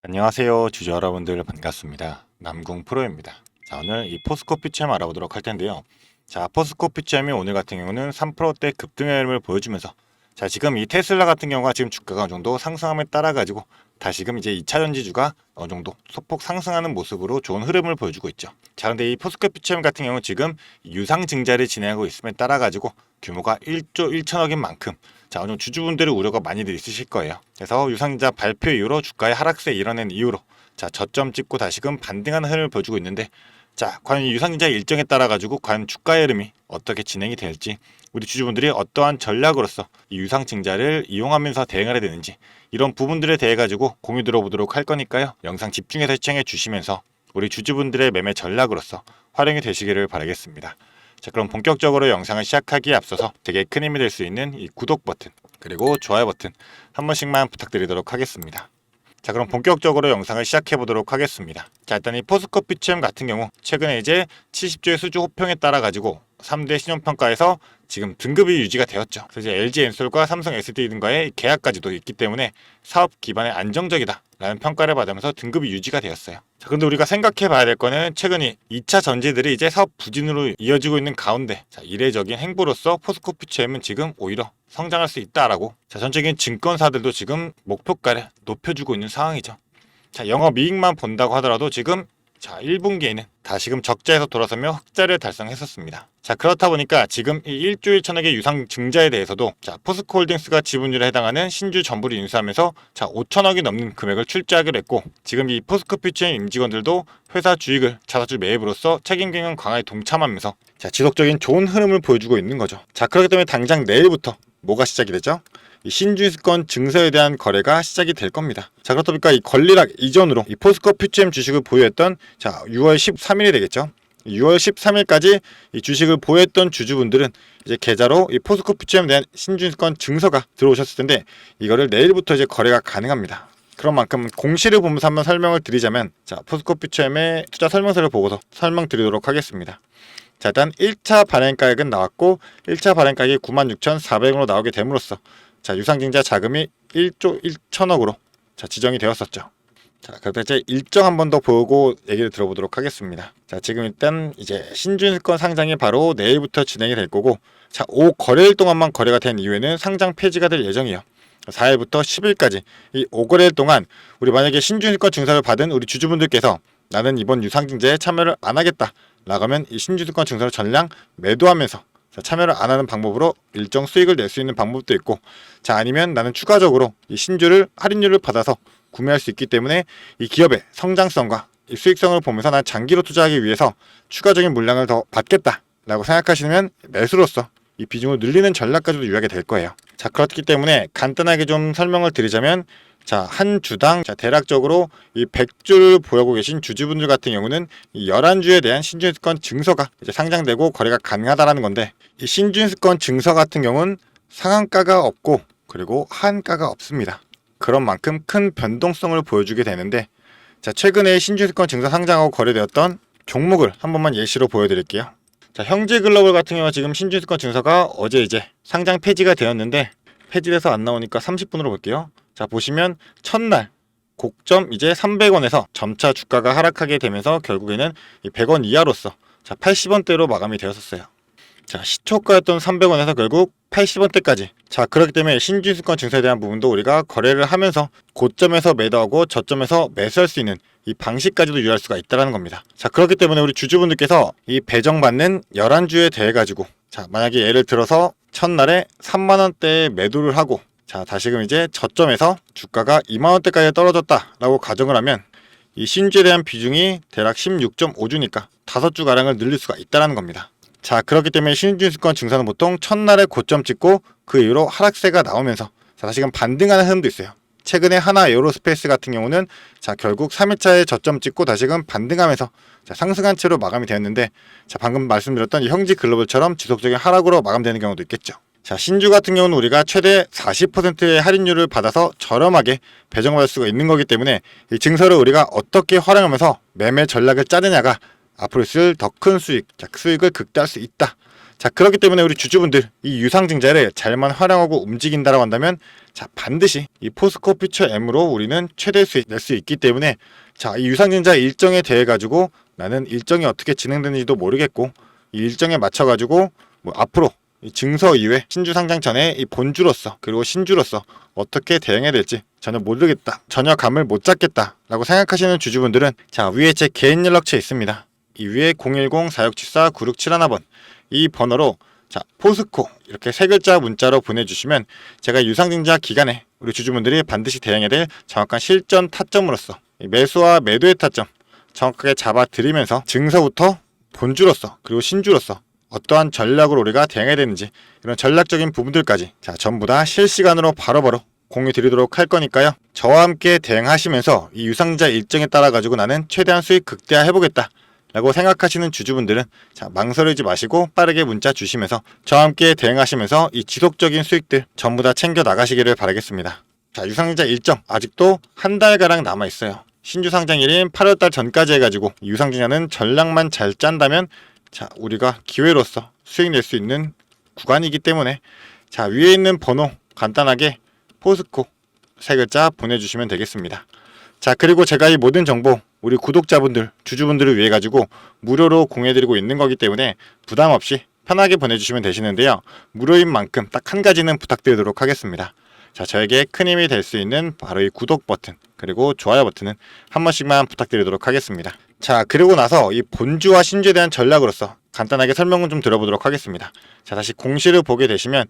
안녕하세요, 주주 여러분들 반갑습니다. 남궁 프로입니다. 자, 오늘 이 포스코 피치엠 알아보도록 할 텐데요. 자, 포스코 피치엠이 오늘 같은 경우는 3%대 급등의 흐름을 보여주면서, 자, 지금 이 테슬라 같은 경우가 지금 주가가 어느 정도 상승함에 따라 가지고 다시금 이제 2차 전지주가 어느 정도 소폭 상승하는 모습으로 좋은 흐름을 보여주고 있죠. 자, 근데 이 포스코 피치엠 같은 경우 지금 유상 증자를 진행하고 있음에 따라 가지고 규모가 1조 1천억인 만큼, 자, 오늘 주주분들의 우려가 많이들 있으실 거예요. 그래서 유상증자 발표 이후로 주가의 하락세 일어난 이후로, 자, 저점 찍고 다시금 반등하는 흐름을 보여주고 있는데, 자, 과연 이 유상증자 일정에 따라 가지고 과연 주가의 흐름이 어떻게 진행이 될지, 우리 주주분들이 어떠한 전략으로서 이 유상증자를 이용하면서 대응하게 되는지, 이런 부분들에 대해 가지고 공유 들어보도록 할 거니까요. 영상 집중해서 시청해 주시면서 우리 주주분들의 매매 전략으로서 활용이 되시기를 바라겠습니다. 자, 그럼 본격적으로 영상을 시작하기에 앞서서 되게 큰 힘이 될 수 있는 이 구독 버튼 그리고 좋아요 버튼 한 번씩만 부탁드리도록 하겠습니다. 자, 그럼 본격적으로 영상을 시작해 보도록 하겠습니다. 자, 일단 이 포스코 피치엠 같은 경우 최근에 이제 70조의 수주 호평에 따라 가지고 3대 신용평가에서 지금 등급이 유지가 되었죠. 그래서 이제 LG엔솔과 삼성 SD 등과의 계약까지도 있기 때문에 사업 기반에 안정적이다 라는 평가를 받으면서 등급이 유지가 되었어요. 자, 근데 우리가 생각해 봐야 될 거는 최근에 2차 전지들이 이제 사업 부진으로 이어지고 있는 가운데, 자, 이례적인 행보로서 포스코 피치엠은 지금 오히려 성장할 수 있다라고, 자, 전적인 증권사들도 지금 목표가를 높여주고 있는 상황이죠. 자, 영업이익만 본다고 하더라도 지금, 자, 1분기에는 다시금 적자에서 돌아서며 흑자를 달성했었습니다. 자, 그렇다 보니까 지금 이 1조 1천억의 유상 증자에 대해서도, 자, 포스코홀딩스가 지분율에 해당하는 신주 전부를 인수하면서, 자, 5천억이 넘는 금액을 출자하기로 했고, 지금 이 포스코 피치엠 임직원들도 회사 주익을 자사주 매입으로써 책임 경영 강화에 동참하면서, 자, 지속적인 좋은 흐름을 보여주고 있는 거죠. 자, 그렇기 때문에 당장 내일부터 뭐가 시작이 되죠? 이 신주권 증서에 대한 거래가 시작이 될 겁니다. 자, 그렇다 보니까 이 권리락 이전으로 이 포스코 피치엠 주식을 보유했던, 자, 6월 13일이 되겠죠. 6월 13일까지 이 주식을 보유했던 주주분들은 이제 계좌로 이 포스코 피치엠에 대한 신주권 증서가 들어오셨을 텐데, 이거를 내일부터 이제 거래가 가능합니다. 그런 만큼 공시를 보면서 한번 설명을 드리자면, 자, 포스코 피치엠의 투자 설명서를 보고서 설명드리도록 하겠습니다. 자, 일단 1차 발행가액은 나왔고, 1차 발행가액이 96,400원으로 나오게 됨으로써, 자, 유상증자 자금이 1조 1천억으로 자, 지정이 되었었죠. 자, 그럼 이제 일정 한 번 더 보고 얘기를 들어보도록 하겠습니다. 자, 지금 일단 이제 신주권 상장이 바로 내일부터 진행이 될 거고, 자, 5거래일 동안만 거래가 된 이후에는 상장 폐지가 될 예정이에요. 4일부터 10일까지 이 5거래일 동안 우리 만약에 신주권 증서를 받은 우리 주주분들께서 나는 이번 유상증자에 참여를 안 하겠다 라고 하면 이 신주권 증서를 전량 매도하면서, 자, 참여를 안 하는 방법으로 일정 수익을 낼 수 있는 방법도 있고, 자, 아니면 나는 추가적으로 이 신주를 할인율을 받아서 구매할 수 있기 때문에 이 기업의 성장성과 이 수익성을 보면서 난 장기로 투자하기 위해서 추가적인 물량을 더 받겠다 라고 생각하시면 매수로서 이 비중을 늘리는 전략까지도 유효하게 될 거예요. 자, 그렇기 때문에 간단하게 좀 설명을 드리자면, 자, 한 주당, 자, 대략적으로 이 100주를 보유하고 계신 주주분들 같은 경우는 이 11주에 대한 신주권 증서가 이제 상장되고 거래가 가능하다라는 건데, 이 신주권 증서 같은 경우는 상한가가 없고 그리고 하한가가 없습니다. 그런 만큼 큰 변동성을 보여주게 되는데, 자, 최근에 신주권 증서 상장하고 거래되었던 종목을 한 번만 예시로 보여드릴게요. 자, 형제글로벌 같은 경우 지금 신주권 증서가 어제 이제 상장 폐지가 되었는데, 폐지돼서 안 나오니까 30분으로 볼게요. 자, 보시면 첫날 곡점 이제 300원에서 점차 주가가 하락하게 되면서 결국에는 이 100원 이하로서, 자, 80원대로 마감이 되었었어요. 자, 시초가였던 300원에서 결국 80원대까지. 자, 그렇기 때문에 신주권 증서에 대한 부분도 우리가 거래를 하면서 고점에서 매도하고 저점에서 매수할 수 있는 이 방식까지도 유의할 수가 있다는 겁니다. 자, 그렇기 때문에 우리 주주분들께서 이 배정받는 11주에 대해 가지고, 자, 만약에 예를 들어서 첫날에 3만원대에 매도를 하고, 자, 다시금 이제 저점에서 주가가 2만원대까지 떨어졌다라고 가정을 하면 이 신주에 대한 비중이 대략 16.5주니까 5주가량을 늘릴 수가 있다는 겁니다. 자, 그렇기 때문에 신주권 증서는 보통 첫날에 고점 찍고 그 이후로 하락세가 나오면서, 자, 다시금 반등하는 흐름도 있어요. 최근에 하나 에어로스페이스 같은 경우는, 자, 결국 3일차에 저점 찍고 다시금 반등하면서, 자, 상승한 채로 마감이 되었는데, 자, 방금 말씀드렸던 이 형지글로벌처럼 지속적인 하락으로 마감되는 경우도 있겠죠. 자, 신주 같은 경우는 우리가 최대 40%의 할인율을 받아서 저렴하게 배정받을 수가 있는 거기 때문에 이 증서를 우리가 어떻게 활용하면서 매매 전략을 짜느냐가 앞으로 있을 더 큰 수익, 자, 수익을 극대화할 수 있다 자, 그렇기 때문에 우리 주주분들 이 유상증자를 잘만 활용하고 움직인다라고 한다면 자, 반드시 이 포스코 퓨처 M으로 우리는 최대 수익 낼 수 있기 때문에 자, 이 유상증자 일정에 대해 가지고 나는 일정이 어떻게 진행되는지도 모르겠고 이 일정에 맞춰 가지고 뭐 앞으로 이 증서 이후에 신주 상장 전에 이 본주로서 그리고 신주로서 어떻게 대응해야 될지 전혀 모르겠다, 전혀 감을 못 잡겠다 라고 생각하시는 주주분들은 자, 위에 제 개인 연락처 있습니다. 이 위에 010-4674-9671번 이 번호로 자, 포스코 이렇게 세 글자 문자로 보내주시면 제가 유상증자 기간에 우리 주주분들이 반드시 대응해야 될 정확한 실전 타점으로서 매수와 매도의 타점 정확하게 잡아드리면서 증서부터 본주로서 그리고 신주로서 어떠한 전략으로 우리가 대응해야 되는지 이런 전략적인 부분들까지 자, 전부 다 실시간으로 바로바로 공유 드리도록 할 거니까요. 저와 함께 대응하시면서 이 유상증자 일정에 따라 가지고 나는 최대한 수익 극대화 해보겠다 라고 생각하시는 주주분들은 자, 망설이지 마시고 빠르게 문자 주시면서 저와 함께 대응하시면서 이 지속적인 수익들 전부 다 챙겨 나가시기를 바라겠습니다. 자, 유상증자 일정 아직도 한 달가량 남아 있어요. 신주 상장일인 8월달 전까지 해가지고 유상증자는 전략만 잘 짠다면 자, 우리가 기회로서 수익 낼 수 있는 구간이기 때문에 자, 위에 있는 번호 간단하게 포스코 세 글자 보내주시면 되겠습니다. 자, 그리고 제가 이 모든 정보 우리 구독자분들, 주주분들을 위해 가지고 무료로 공유해드리고 있는 거기 때문에 부담 없이 편하게 보내주시면 되시는데요. 무료인 만큼 딱 한 가지는 부탁드리도록 하겠습니다. 자, 저에게 큰 힘이 될 수 있는 바로 이 구독 버튼 그리고 좋아요 버튼은 한 번씩만 부탁드리도록 하겠습니다. 자, 그리고 나서 이 본주와 신주에 대한 전략으로서 간단하게 설명을 좀 들어보도록 하겠습니다. 자, 다시 공시를 보게 되시면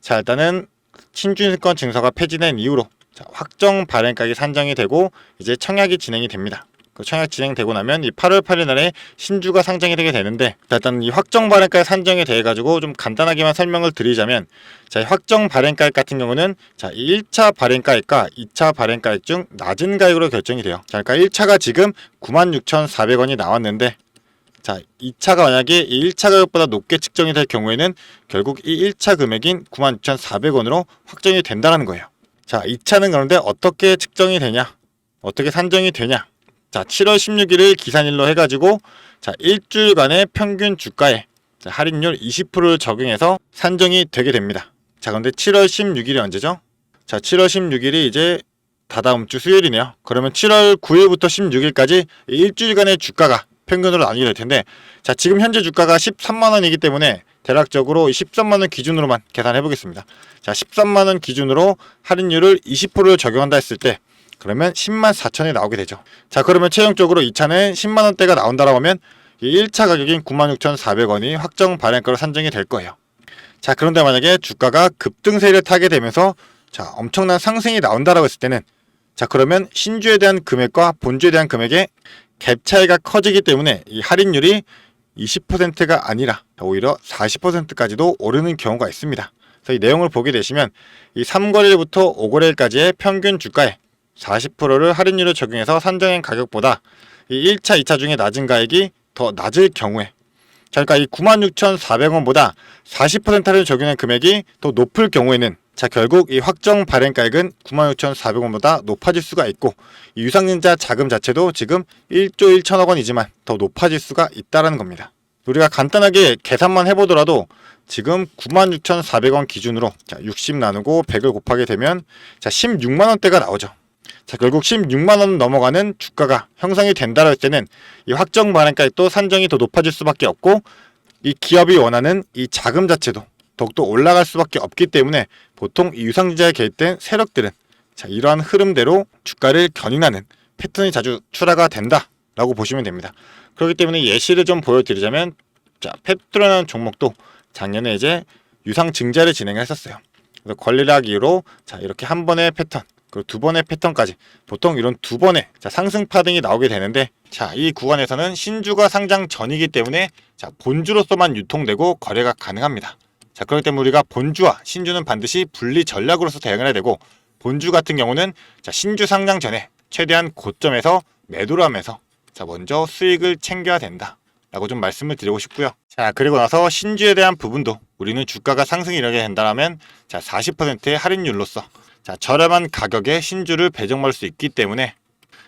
자, 일단은 신주인권 증서가 폐지된 이후로 자, 확정 발행가액이 산정이 되고 이제 청약이 진행이 됩니다. 그 청약 진행되고 나면 이 8월 8일 날에 신주가 상장이 되게 되는데 자, 일단 이 확정 발행가액 산정이 돼 가지고 좀 간단하게만 설명을 드리자면 자, 이 확정 발행가액 같은 경우는 자, 이 1차 발행가액과 2차 발행가액 중 낮은 가액으로 결정이 돼요. 자, 그러니까 1차가 지금 96,400원이 나왔는데 자, 2차가 만약에 이 1차 가격보다 높게 측정이 될 경우에는 결국 이 1차 금액인 96,400원으로 확정이 된다는 거예요. 자, 2차는 그런데 어떻게 측정이 되냐? 어떻게 산정이 되냐? 자, 7월 16일을 기산일로 해가지고 자, 일주일간의 평균 주가에 자, 할인율 20%를 적용해서 산정이 되게 됩니다. 자, 그런데 7월 16일이 언제죠? 자, 7월 16일이 이제 다다음 주 수요일이네요. 그러면 7월 9일부터 16일까지 일주일간의 주가가 평균으로 나뉘게 될 텐데 자, 지금 현재 주가가 13만원이기 때문에 대략적으로 13만원 기준으로만 계산해 보겠습니다. 자, 13만원 기준으로 할인율을 20%를 적용한다 했을 때 그러면 10만 4천이 나오게 되죠. 자, 그러면 최종적으로 2차는 10만원대가 나온다라고 하면 이 1차 가격인 96,400원이 확정 발행가로 산정이 될 거예요. 자, 그런데 만약에 주가가 급등세를 타게 되면서 자, 엄청난 상승이 나온다라고 했을 때는 자, 그러면 신주에 대한 금액과 본주에 대한 금액의 갭 차이가 커지기 때문에 이 할인율이 20%가 아니라 오히려 40%까지도 오르는 경우가 있습니다. 그래서 이 내용을 보게 되시면 이 3거래일부터 5거래일까지의 평균 주가에 40%를 할인율을 적용해서 산정한 가격보다 이 1차, 2차 중에 낮은 가액이 더 낮을 경우에 자, 그러니까 이 96,400원보다 40% 할인을 적용한 금액이 더 높을 경우에는 자, 결국 이 확정 발행가액은 96,400원보다 높아질 수가 있고 이 유상증자 자금 자체도 지금 1조 1천억 원이지만 더 높아질 수가 있다는 겁니다. 우리가 간단하게 계산만 해보더라도 지금 96,400원 기준으로 자, 60 나누고 100을 곱하게 되면 자, 16만원대가 나오죠. 자, 결국 16만원 넘어가는 주가가 형성이 된다고 할 때는 이 확정 발행가액도 산정이 더 높아질 수밖에 없고 이 기업이 원하는 이 자금 자체도 더욱더 올라갈 수밖에 없기 때문에 보통 이 유상증자에 개입된 세력들은 자, 이러한 흐름대로 주가를 견인하는 패턴이 자주 출하가 된다라고 보시면 됩니다. 그렇기 때문에 예시를 좀 보여드리자면 자, 페트로라는 종목도 작년에 이제 유상증자를 진행했었어요. 그래서 권리락 이후로 자, 이렇게 한 번의 패턴 그리고 두 번의 패턴까지 보통 이런 두 번의 자, 상승 파등이 나오게 되는데 자, 이 구간에서는 신주가 상장 전이기 때문에 자, 본주로서만 유통되고 거래가 가능합니다. 자, 그렇기 때문에 우리가 본주와 신주는 반드시 분리 전략으로서 대응을 해야 되고 본주 같은 경우는 자, 신주 상장 전에 최대한 고점에서 매도를 하면서 자, 먼저 수익을 챙겨야 된다 라고 좀 말씀을 드리고 싶고요. 자, 그리고 나서 신주에 대한 부분도 우리는 주가가 상승이 일어나게 된다면 자, 40%의 할인율로서 자, 저렴한 가격에 신주를 배정받을 수 있기 때문에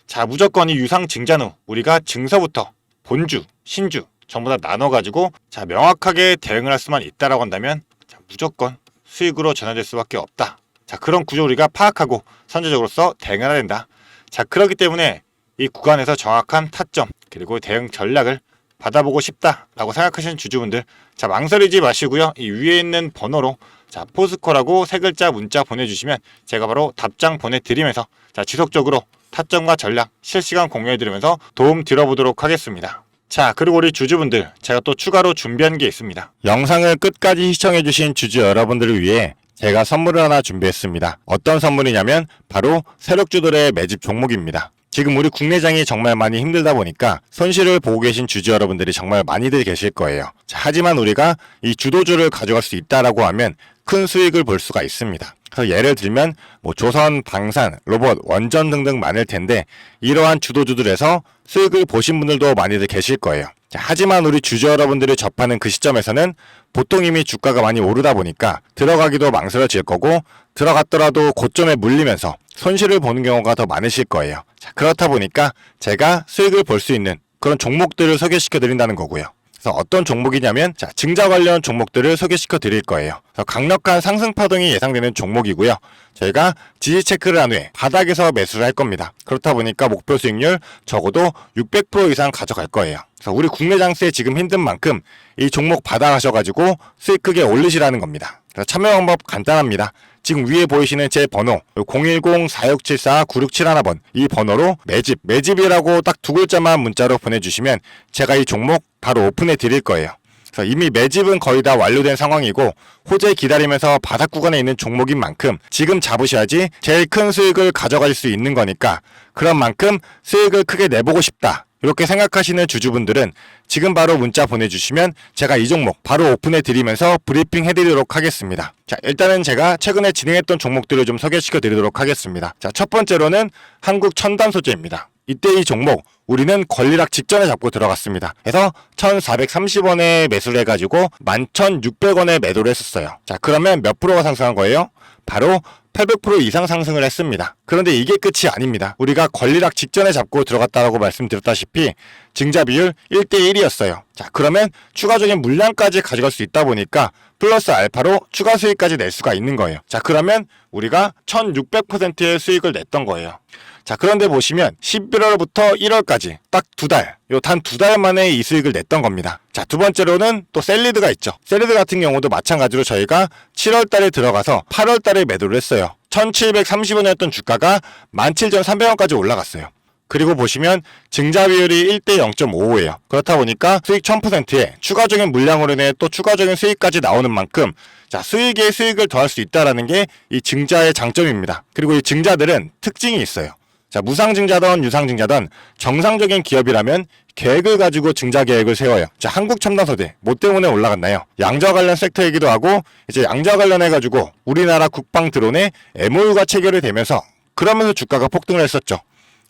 자, 무조건 이 유상 증자 후 우리가 증서부터 본주, 신주 전부 다 나눠가지고 자 명확하게 대응을 할 수만 있다라고 한다면 자, 무조건 수익으로 전환될 수밖에 없다. 자 그런 구조 우리가 파악하고 선제적으로서 대응을 해야 된다. 자 그렇기 때문에 이 구간에서 정확한 타점 그리고 대응 전략을 받아보고 싶다라고 생각하시는 주주분들 자 망설이지 마시고요. 이 위에 있는 번호로 자 포스코라고 세 글자 문자 보내주시면 제가 바로 답장 보내드리면서 자 지속적으로 타점과 전략 실시간 공유해드리면서 도움 드려보도록 하겠습니다. 자 그리고 우리 주주분들 제가 또 추가로 준비한 게 있습니다. 영상을 끝까지 시청해주신 주주 여러분들을 위해 제가 선물을 하나 준비했습니다. 어떤 선물이냐면 바로 세력주들의 매집 종목입니다. 지금 우리 국내장이 정말 많이 힘들다 보니까 손실을 보고 계신 주주 여러분들이 정말 많이들 계실 거예요. 자, 하지만 우리가 이 주도주를 가져갈 수 있다라고 하면 큰 수익을 볼 수가 있습니다. 그래서 예를 들면 뭐 조선, 방산, 로봇, 원전 등등 많을 텐데 이러한 주도주들에서 수익을 보신 분들도 많이들 계실 거예요. 자, 하지만 우리 주주 여러분들이 접하는 그 시점에서는 보통 이미 주가가 많이 오르다 보니까 들어가기도 망설여질 거고 들어갔더라도 고점에 물리면서 손실을 보는 경우가 더 많으실 거예요. 자, 그렇다 보니까 제가 수익을 볼 수 있는 그런 종목들을 소개시켜 드린다는 거고요. 그래서 어떤 종목이냐면 자, 증자 관련 종목들을 소개시켜 드릴 거예요. 그래서 강력한 상승 파동이 예상되는 종목이고요. 저희가 지지 체크를 한 후에 바닥에서 매수를 할 겁니다. 그렇다 보니까 목표 수익률 적어도 600% 이상 가져갈 거예요. 그래서 우리 국내 장세 지금 힘든 만큼 이 종목 받아가셔가지고 수익 크게 올리시라는 겁니다. 그래서 참여 방법 간단합니다. 지금 위에 보이시는 제 번호 010-4674-9671번 이 번호로 매집이라고 딱 두 글자만 문자로 보내주시면 제가 이 종목 바로 오픈해 드릴 거예요. 그래서 이미 매집은 거의 다 완료된 상황이고 호재 기다리면서 바닥 구간에 있는 종목인 만큼 지금 잡으셔야지 제일 큰 수익을 가져갈 수 있는 거니까 그런 만큼 수익을 크게 내보고 싶다. 이렇게 생각하시는 주주분들은 지금 바로 문자 보내주시면 제가 이 종목 바로 오픈해 드리면서 브리핑 해드리도록 하겠습니다. 자, 일단은 제가 최근에 진행했던 종목들을 좀 소개시켜 드리도록 하겠습니다. 자, 첫 번째로는 한국 첨단 소재입니다. 이때 이 종목 우리는 권리락 직전에 잡고 들어갔습니다. 그래서 1430원에 매수를 해가지고 11,600원에 매도를 했었어요. 자, 그러면 몇 프로가 상승한 거예요? 바로 800% 이상 상승을 했습니다. 그런데 이게 끝이 아닙니다. 우리가 권리락 직전에 잡고 들어갔다라고 말씀드렸다시피 증자 비율 1대1이었어요. 자, 그러면 추가적인 물량까지 가져갈 수 있다 보니까 플러스 알파로 추가 수익까지 낼 수가 있는 거예요. 자, 그러면 우리가 1600%의 수익을 냈던 거예요. 자, 그런데 보시면 11월부터 1월까지 딱 두 달, 단 두 달 만에 이 수익을 냈던 겁니다. 자, 두 번째로는 또 셀리드가 있죠. 셀리드 같은 경우도 마찬가지로 저희가 7월 달에 들어가서 8월 달에 매도를 했어요. 1730원이었던 주가가 17,300원까지 올라갔어요. 그리고 보시면 증자 비율이 1대 0.55예요. 그렇다 보니까 수익 1000%에 추가적인 물량으로 인해 또 추가적인 수익까지 나오는 만큼 자, 수익에 수익을 더할 수 있다는 게 이 증자의 장점입니다. 그리고 이 증자들은 특징이 있어요. 자, 무상증자든 유상증자든 정상적인 기업이라면 계획을 가지고 증자 계획을 세워요. 자, 한국첨단소재 뭐 때문에 올라갔나요? 양자 관련 섹터이기도 하고 이제 양자 관련해가지고 우리나라 국방 드론에 MOU가 체결이 되면서 그러면서 주가가 폭등을 했었죠.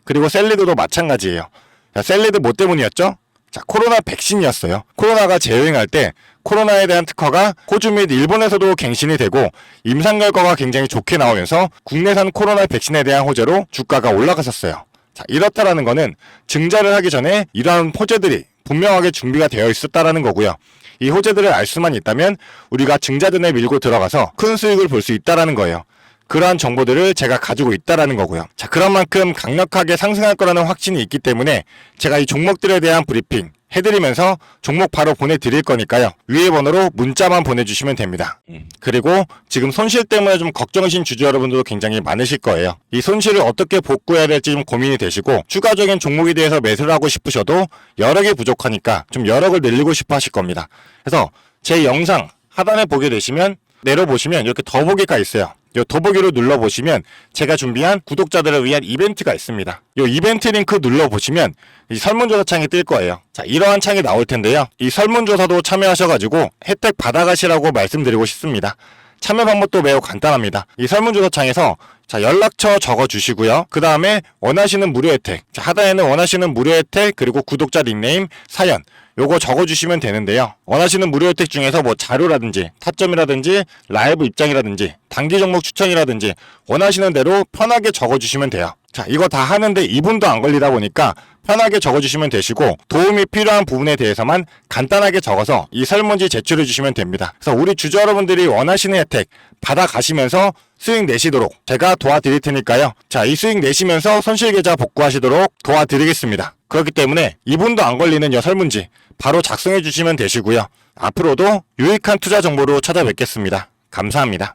그리고 셀리드도 마찬가지예요. 자, 셀리드 뭐 때문이었죠? 자, 코로나 백신이었어요. 코로나가 재유행할 때 코로나에 대한 특허가 호주 및 일본에서도 갱신이 되고 임상 결과가 굉장히 좋게 나오면서 국내산 코로나 백신에 대한 호재로 주가가 올라갔었어요. 자, 이렇다라는 거는 증자를 하기 전에 이러한 호재들이 분명하게 준비가 되어 있었다라는 거고요. 이 호재들을 알 수만 있다면 우리가 증자전에 밀고 들어가서 큰 수익을 볼 수 있다라는 거예요. 그러한 정보들을 제가 가지고 있다라는 거고요. 자, 그런 만큼 강력하게 상승할 거라는 확신이 있기 때문에 제가 이 종목들에 대한 브리핑 해드리면서 종목 바로 보내드릴 거니까요. 위에 번호로 문자만 보내주시면 됩니다. 그리고 지금 손실 때문에 좀 걱정이신 주주 여러분들도 굉장히 많으실 거예요. 이 손실을 어떻게 복구해야 될지 좀 고민이 되시고 추가적인 종목에 대해서 매수를 하고 싶으셔도 여력이 부족하니까 좀 여력을 늘리고 싶어 하실 겁니다. 그래서 제 영상 하단에 보게 되시면 내려보시면 이렇게 더보기가 있어요. 이 더보기를 눌러보시면 제가 준비한 구독자들을 위한 이벤트가 있습니다. 이 이벤트 링크 눌러보시면 이 설문조사 창이 뜰 거예요. 자, 이러한 창이 나올 텐데요. 이 설문조사도 참여하셔가지고 혜택 받아가시라고 말씀드리고 싶습니다. 참여 방법도 매우 간단합니다. 이 설문조사 창에서 자, 연락처 적어주시고요. 그 다음에 원하시는 무료 혜택. 자, 하단에는 원하시는 무료 혜택 그리고 구독자 닉네임, 사연 요거 적어주시면 되는데요. 원하시는 무료 혜택 중에서 뭐 자료라든지 타점이라든지 라이브 입장이라든지 단기 종목 추천이라든지 원하시는 대로 편하게 적어주시면 돼요. 자, 이거 다 하는데 2분도 안 걸리다 보니까 편하게 적어주시면 되시고 도움이 필요한 부분에 대해서만 간단하게 적어서 이 설문지 제출해 주시면 됩니다. 그래서 우리 주주 여러분들이 원하시는 혜택 받아가시면서 수익 내시도록 제가 도와드릴 테니까요. 자, 이 수익 내시면서 손실계좌 복구하시도록 도와드리겠습니다. 그렇기 때문에 2분도 안 걸리는 이 설문지 바로 작성해 주시면 되시고요. 앞으로도 유익한 투자 정보로 찾아뵙겠습니다. 감사합니다.